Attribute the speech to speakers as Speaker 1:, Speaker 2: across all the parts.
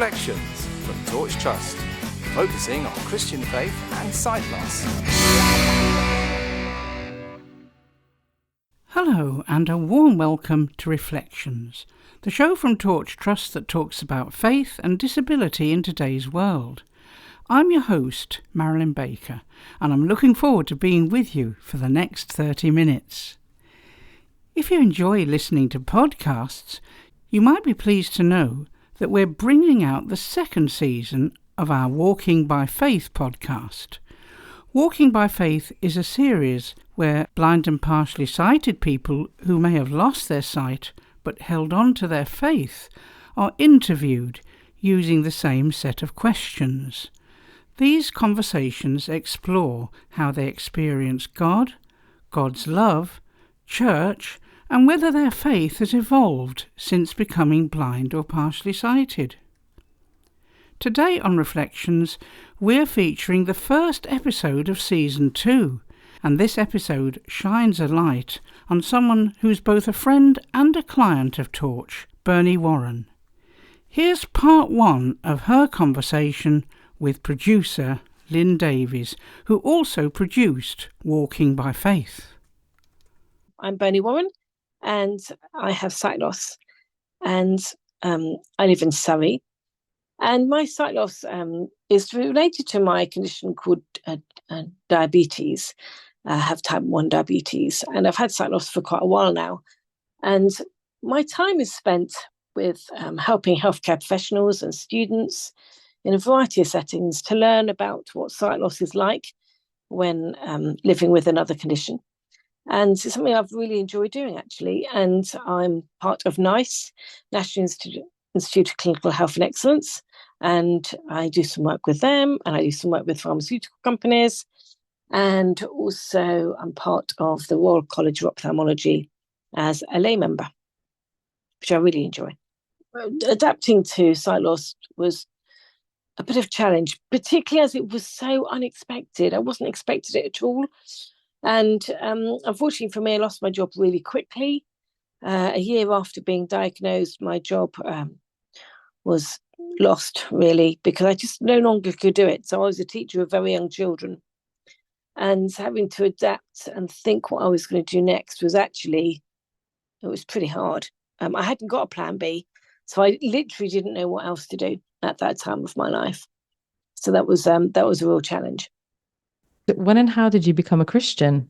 Speaker 1: Reflections from Torch Trust, focusing on Christian faith and sight loss.
Speaker 2: Hello and a warm welcome to Reflections, the show from Torch Trust that talks about faith and disability in today's world. I'm your host, Marilyn Baker, and I'm looking forward to being with you for the next 30 minutes. If you enjoy listening to podcasts, you might be pleased to know that we're bringing out the second season of our Walking by Faith podcast. Walking by Faith is a series where blind and partially sighted people who may have lost their sight but held on to their faith are interviewed using the same set of questions. These conversations explore how they experience God, God's love, church, and whether their faith has evolved since becoming blind or partially sighted. Today on Reflections, we're featuring the first episode of Season 2, and this episode shines a light on someone who's both a friend and a client of Torch, Bernie Warren. Here's part 1 of her conversation with producer Lynn Davies, who also produced Walking by Faith.
Speaker 3: I'm Bernie Warren, and I have sight loss, and I live in Surrey. And my sight loss is related to my condition called diabetes. I have type 1 diabetes, and I've had sight loss for quite a while now. And my time is spent with helping healthcare professionals and students in a variety of settings to learn about what sight loss is like when living with another condition. And it's something I've really enjoyed doing, actually. And I'm part of NICE, National Institute of Clinical Health and Excellence. And I do some work with them, and I do some work with pharmaceutical companies. And also I'm part of the Royal College of Ophthalmology as a lay member, which I really enjoy. Adapting to sight loss was a bit of a challenge, particularly as it was so unexpected. I wasn't expecting it at all. And unfortunately for me, I lost my job really quickly. A year after being diagnosed, my job was lost, really, because I just no longer could do it. So I was a teacher of very young children. And having to adapt and think what I was going to do next was actually, it was pretty hard. I hadn't got a plan B, so I literally didn't know what else to do at that time of my life. So that was a real challenge.
Speaker 4: When and how did you become a Christian?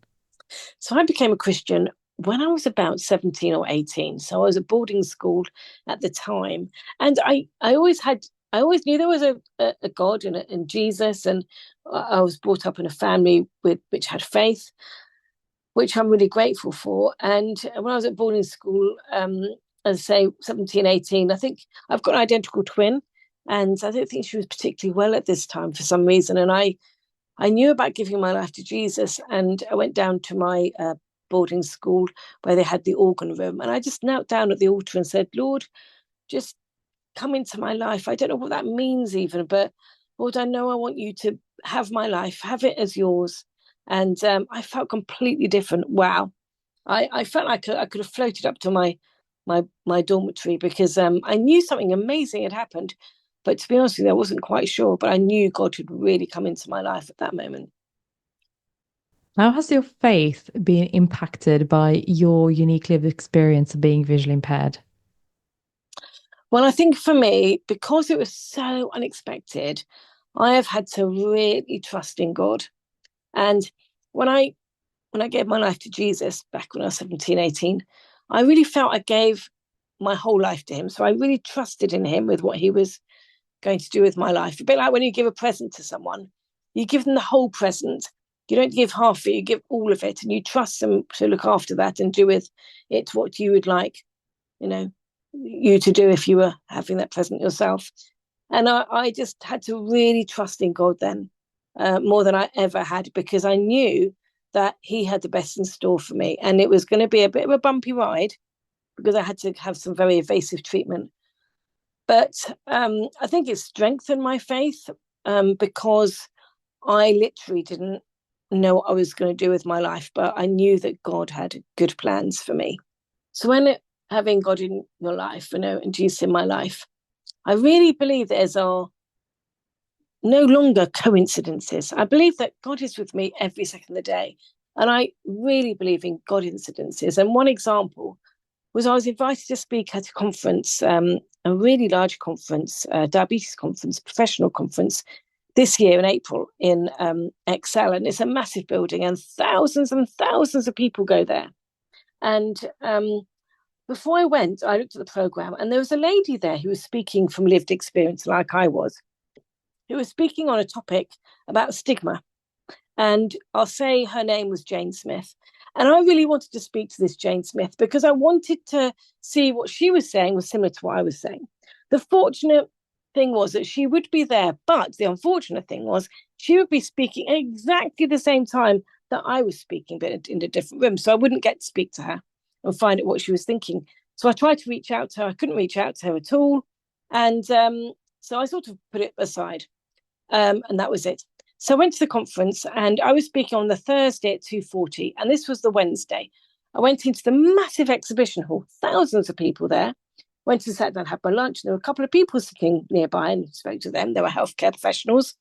Speaker 3: So I became a Christian when I was about 17 or 18. So I was at boarding school at the time. And I always knew there was a God and Jesus. And I was brought up in a family which had faith, which I'm really grateful for. And when I was at boarding school, as I say, 17, 18, I think I've got an identical twin. And I don't think she was particularly well at this time for some reason. And I knew about giving my life to Jesus, and I went down to my boarding school where they had the organ room, and I just knelt down at the altar and said, Lord, just come into my life. I don't know what that means even, but Lord, I know I want you to have my life, have it as yours. And I felt completely different. Wow. I felt like I could have floated up to my dormitory, because I knew something amazing had happened. But to be honest with you, I wasn't quite sure, but I knew God had really come into my life at that moment.
Speaker 4: How has your faith been impacted by your unique lived experience of being visually impaired?
Speaker 3: Well, I think for me, because it was so unexpected, I have had to really trust in God. And when I gave my life to Jesus back when I was 17, 18, I really felt I gave my whole life to him. So I really trusted in him with what he was going to do with my life. A bit like when you give a present to someone, you give them the whole present. You don't give half of it, you give all of it, and you trust them to look after that and do with it what you would like, you to do if you were having that present yourself. And I just had to really trust in God then, more than I ever had, because I knew that he had the best in store for me. And it was going to be a bit of a bumpy ride, because I had to have some very evasive treatment. But I think it strengthened my faith, because I literally didn't know what I was going to do with my life, but I knew that God had good plans for me. So when having God in your life, and Jesus in my life, I really believe there's no longer coincidences. I believe that God is with me every second of the day. And I really believe in God incidences. And one example was I was invited to speak at a conference, a really large conference, diabetes conference, professional conference, this year in April in Excel. And it's a massive building and thousands of people go there. And before I went, I looked at the programme and there was a lady there who was speaking from lived experience like I was, who was speaking on a topic about stigma. And I'll say her name was Jane Smith. And I really wanted to speak to this Jane Smith because I wanted to see what she was saying was similar to what I was saying. The fortunate thing was that she would be there, but the unfortunate thing was she would be speaking at exactly the same time that I was speaking, but in a different room. So I wouldn't get to speak to her and find out what she was thinking. So I tried to reach out to her. I couldn't reach out to her at all. And so I sort of put it aside. And that was it. So I went to the conference and I was speaking on the Thursday at 2:40, and this was the Wednesday. I went into the massive exhibition hall, thousands of people there. Went and sat down, had my lunch. And there were a couple of people sitting nearby and spoke to them. They were healthcare professionals.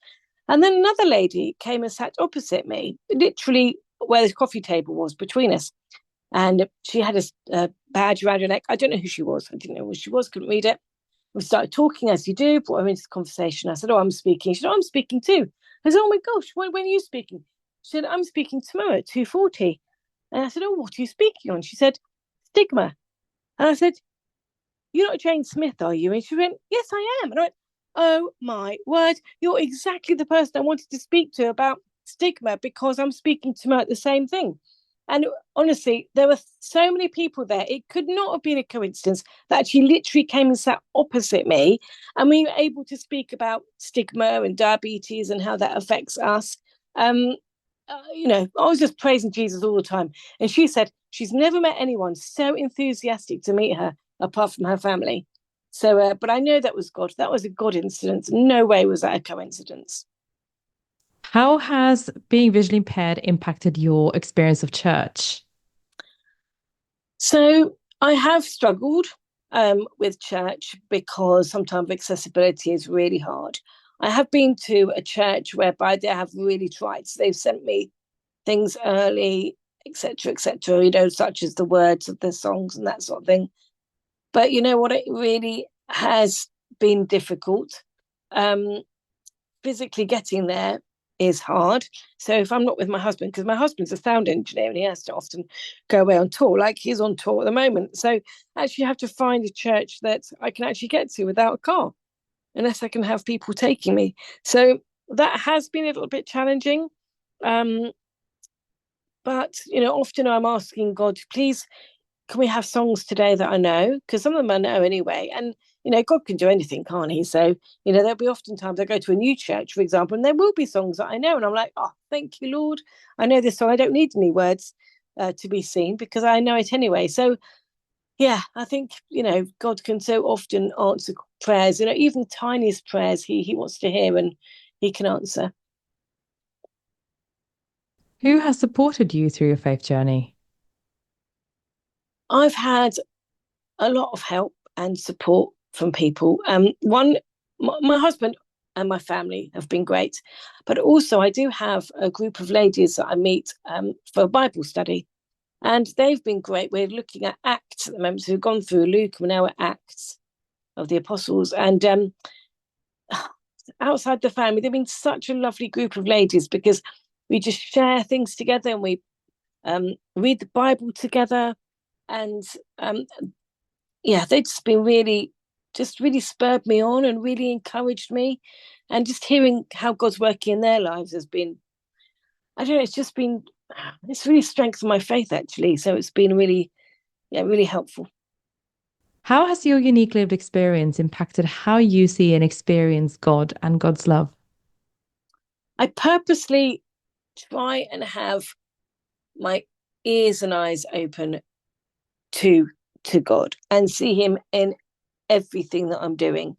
Speaker 3: And then another lady came and sat opposite me, literally where the coffee table was between us. And she had a badge around her neck. I don't know who she was. I didn't know who she was, couldn't read it. We started talking as you do, brought her into the conversation. I said, I'm speaking. She said, I'm speaking too. I said, oh my gosh, when are you speaking? She said, I'm speaking tomorrow at 2:40. And I said, oh, what are you speaking on? She said, stigma. And I said, you're not Jane Smith, are you? And she went, yes, I am. And I went, oh my word, you're exactly the person I wanted to speak to about stigma because I'm speaking tomorrow at the same thing. And honestly, there were so many people there. It could not have been a coincidence that she literally came and sat opposite me. And we were able to speak about stigma and diabetes and how that affects us. I was just praising Jesus all the time. And she said she's never met anyone so enthusiastic to meet her apart from her family. So, but I know that was God. That was a God incident. No way was that a coincidence.
Speaker 4: How has being visually impaired impacted your experience of church?
Speaker 3: So I have struggled with church because sometimes accessibility is really hard. I have been to a church whereby they have really tried. So they've sent me things early, etc., such as the words of the songs and that sort of thing. But you know what? It really has been difficult. Physically getting there is hard. So if I'm not with my husband, because my husband's a sound engineer and he has to often go away on tour, like he's on tour at the moment. So actually have to find a church that I can actually get to without a car, unless I can have people taking me. So that has been a little bit challenging. But, often I'm asking God, please, can we have songs today that I know? Because some of them I know anyway. And God can do anything, can't he? So, there'll be often times I go to a new church, for example, and there will be songs that I know. And I'm like, oh, thank you, Lord. I know this song. I don't need any words to be seen because I know it anyway. So, yeah, I think, God can so often answer prayers, even the tiniest prayers he wants to hear and he can answer.
Speaker 4: Who has supported you through your faith journey?
Speaker 3: I've had a lot of help and support from people. My husband and my family have been great, but also I do have a group of ladies that I meet for Bible study, and they've been great. We're looking at Acts at the moment, so we've gone through Luke, and we're now at Acts of the Apostles, and outside the family, they've been such a lovely group of ladies because we just share things together and we read the Bible together, and they've just been really spurred me on and really encouraged me, and just hearing how God's working in their lives has been, I don't know, it's really strengthened my faith actually. So it's been really helpful.
Speaker 4: How has your unique lived experience impacted how you see and experience God and God's love?
Speaker 3: I purposely try and have my ears and eyes open to God and see him in everything that I'm doing.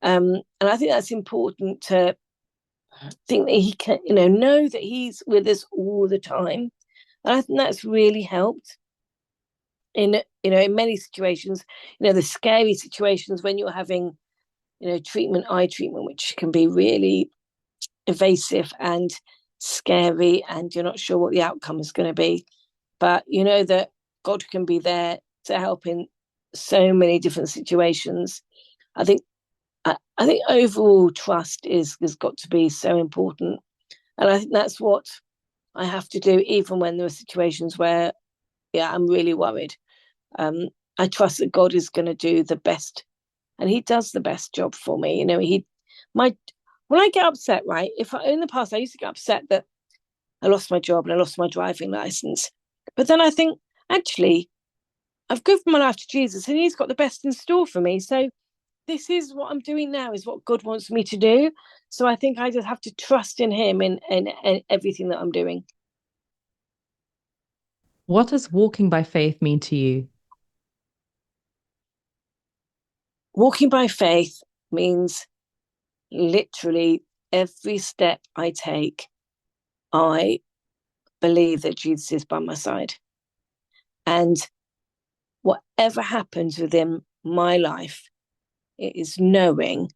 Speaker 3: And I think that's important to think that he can, know that he's with us all the time. And I think that's really helped in many situations, the scary situations when you're having eye treatment, which can be really invasive and scary, and you're not sure what the outcome is going to be. But you know that God can be there to help in so many different situations. I think overall trust has got to be so important, and I think that's what I have to do, even when there are situations where, I'm really worried. I trust that God is going to do the best, and He does the best job for me. When I get upset, right? In the past I used to get upset that I lost my job and I lost my driving license, but then I think, actually, I've given my life to Jesus, and He's got the best in store for me. So this is what I'm doing now, is what God wants me to do. So I think I just have to trust in Him in everything that I'm doing.
Speaker 4: What does walking by faith mean to you?
Speaker 3: Walking by faith means literally every step I take, I believe that Jesus is by my side. And whatever happens within my life, it is knowing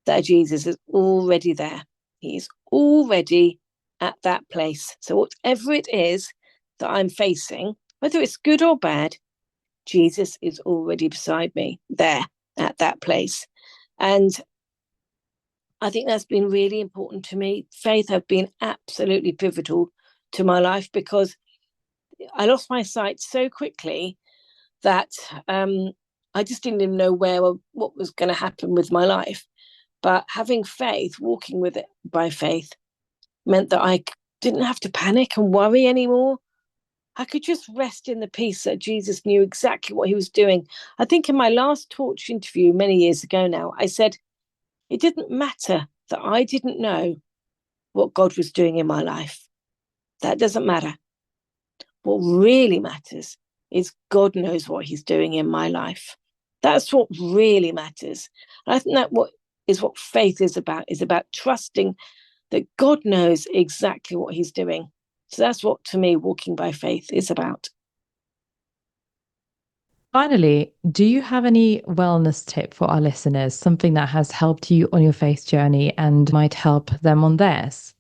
Speaker 3: that Jesus is already there. He is already at that place. So whatever it is that I'm facing, whether it's good or bad, Jesus is already beside me there at that place. And I think that's been really important to me. Faith have been absolutely pivotal to my life, because I lost my sight so quickly that I just didn't even know what was going to happen with my life. But having faith, walking with it by faith, meant that I didn't have to panic and worry anymore. I could just rest in the peace that Jesus knew exactly what He was doing. I think in my last Torch interview many years ago now, I said it didn't matter that I didn't know what God was doing in my life. That doesn't matter. What really matters is God knows what He's doing in my life. That's what really matters. And I think that what faith is about trusting that God knows exactly what He's doing. So that's what, to me, walking by faith is about.
Speaker 4: Finally, do you have any wellness tip for our listeners, something that has helped you on your faith journey and might help them on theirs?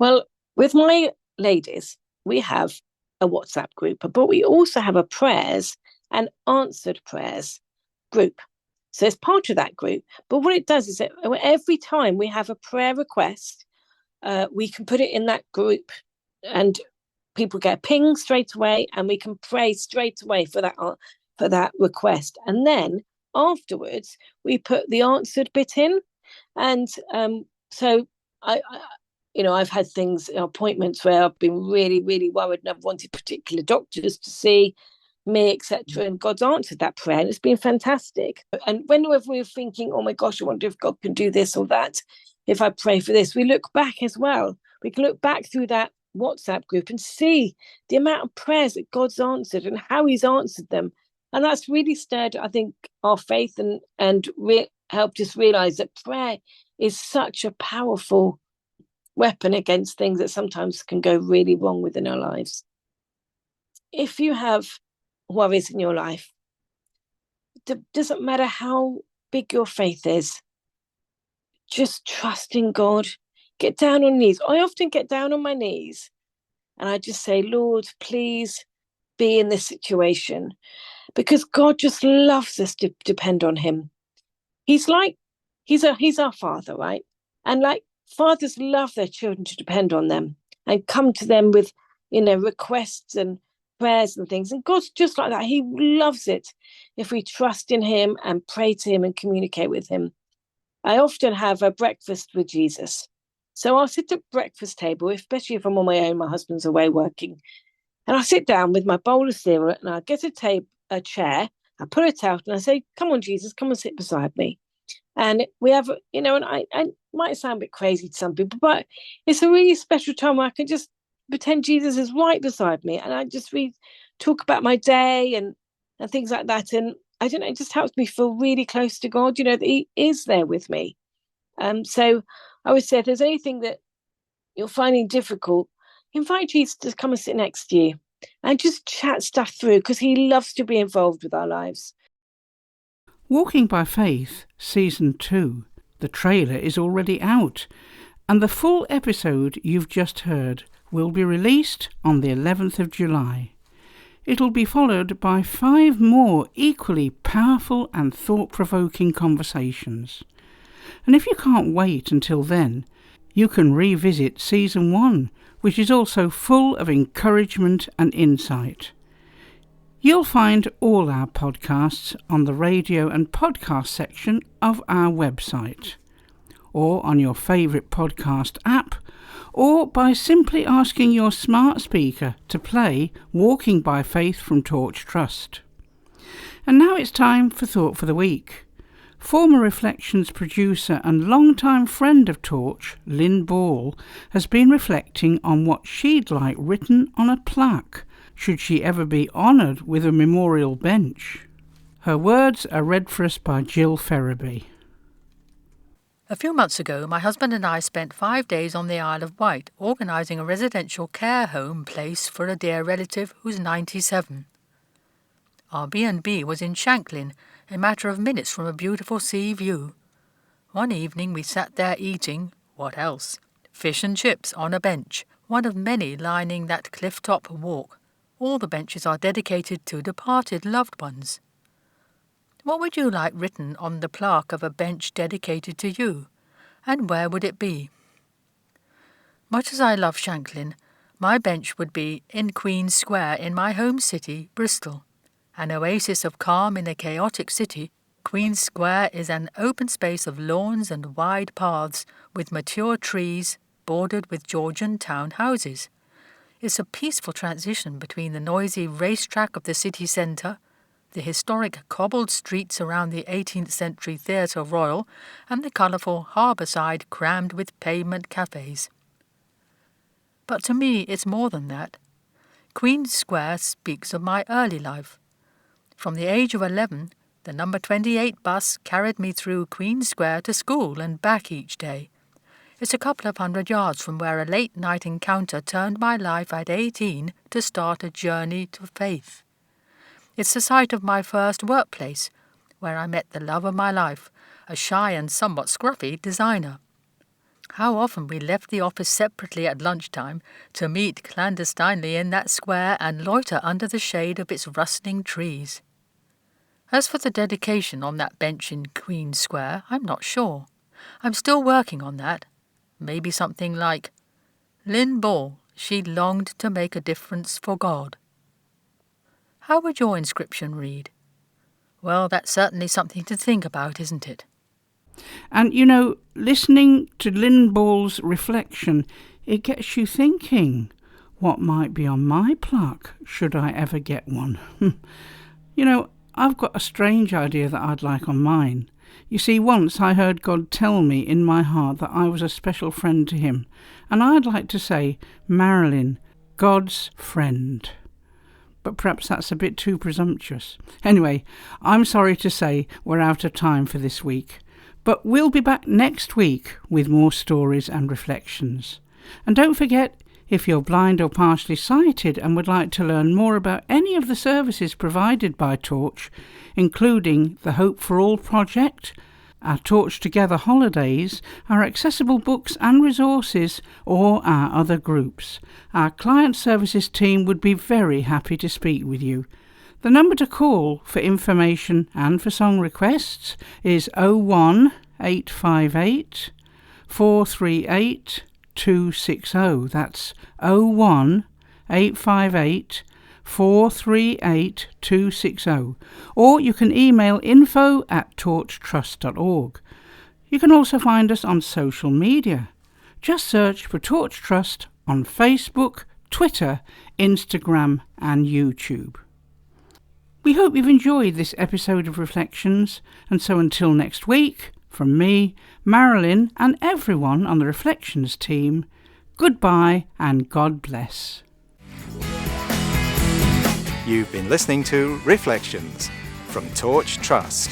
Speaker 3: Well, with my ladies, we have a WhatsApp group, but we also have a prayers and answered prayers group. So it's part of that group. But what it does is that every time we have a prayer request, we can put it in that group, and people get a ping straight away, and we can pray straight away for that request. And then afterwards, we put the answered bit in. And so I've had appointments where I've been really, really worried, and I've wanted particular doctors to see me, etc. And God's answered that prayer, and it's been fantastic. And whenever we're thinking, oh my gosh, I wonder if God can do this or that, if I pray for this, we look back as well. We can look back through that WhatsApp group and see the amount of prayers that God's answered and how He's answered them. And that's really stirred, I think, our faith and helped us realize that prayer is such a powerful weapon against things that sometimes can go really wrong within our lives. If you have worries in your life, it doesn't matter how big your faith is, just trust in God. Get down on knees. I often get down on my knees and I just say, Lord, please be in this situation, because God just loves us to depend on Him. He's our Father, right? And like fathers love their children to depend on them and come to them with, requests and prayers and things. And God's just like that. He loves it if we trust in Him and pray to Him and communicate with Him. I often have a breakfast with Jesus. So I'll sit at breakfast table, especially if I'm on my own, my husband's away working. And I sit down with my bowl of cereal and I get a chair, I pull it out and I say, come on, Jesus, come and sit beside me. And we have, and I might sound a bit crazy to some people, but it's a really special time where I can just pretend Jesus is right beside me. And I just talk about my day and things like that. And I don't know, it just helps me feel really close to God, that He is there with me. So I would say if there's anything that you're finding difficult, invite Jesus to come and sit next to you and just chat stuff through, because He loves to be involved with our lives.
Speaker 2: Walking by faith Season 2. The trailer is already out, and the full episode you've just heard will be released on the 11th of July. It'll be followed by 5 more equally powerful and thought-provoking conversations. And if you can't wait until then, you can revisit Season 1, which is also full of encouragement and insight. You'll find all our podcasts on the radio and podcast section of our website, or on your favourite podcast app, or by simply asking your smart speaker to play Walking by Faith from Torch Trust. And now it's time for Thought for the Week. Former Reflections producer and longtime friend of Torch, Linn Ball, has been reflecting on what she'd like written on a plaque, should she ever be honoured with a memorial bench. Her words are read for us by Jill Ferraby.
Speaker 5: A few months ago, my husband and I spent 5 days on the Isle of Wight organising a residential care home place for a dear relative who's 97. Our B&B was in Shanklin, a matter of minutes from a beautiful sea view. One evening we sat there eating, what else? Fish and chips on a bench, one of many lining that cliff-top walk. All the benches are dedicated to departed loved ones. What would you like written on the plaque of a bench dedicated to you, and where would it be? Much as I love Shanklin, my bench would be in Queen's Square in my home city, Bristol. An oasis of calm in a chaotic city, Queen's Square is an open space of lawns and wide paths with mature trees bordered with Georgian town houses. It's a peaceful transition between the noisy racetrack of the city centre, the historic cobbled streets around the 18th century Theatre Royal, and the colourful harbour side crammed with pavement cafes. But to me it's more than that. Queen's Square speaks of my early life. From the age of 11, the number 28 bus carried me through Queen's Square to school and back each day. It's a couple of 100 yards from where a late-night encounter turned my life at 18 to start a journey to faith. It's the site of my first workplace, where I met the love of my life, a shy and somewhat scruffy designer. How often we left the office separately at lunchtime to meet clandestinely in that square and loiter under the shade of its rustling trees. As for the dedication on that bench in Queen's Square, I'm not sure. I'm still working on that. Maybe something like, Linn Ball, she longed to make a difference for God. How would your inscription read? Well, that's certainly something to think about, isn't it?
Speaker 2: And, you know, listening to Linn Ball's reflection, it gets you thinking, what might be on my plaque, should I ever get one? You know, I've got a strange idea that I'd like on mine. You see, once I heard God tell me in my heart that I was a special friend to him, and I'd like to say, Marilyn, God's friend. But perhaps that's a bit too presumptuous. Anyway, I'm sorry to say we're out of time for this week, but we'll be back next week with more stories and reflections. And don't forget, if you're blind or partially sighted and would like to learn more about any of the services provided by Torch, including the Hope for All project, our Torch Together holidays, our accessible books and resources, or our other groups, our client services team would be very happy to speak with you. The number to call for information and for song requests is 01858 438 260. That's 01858 438 260. Or you can email info@torchtrust.org. You can also find us on social media. Just search for Torch Trust on Facebook, Twitter, Instagram and YouTube. We hope you've enjoyed this episode of Reflections, and so until next week, from me, Marilyn and everyone on the Reflections team, goodbye and God bless.
Speaker 1: You've been listening to Reflections from Torch Trust.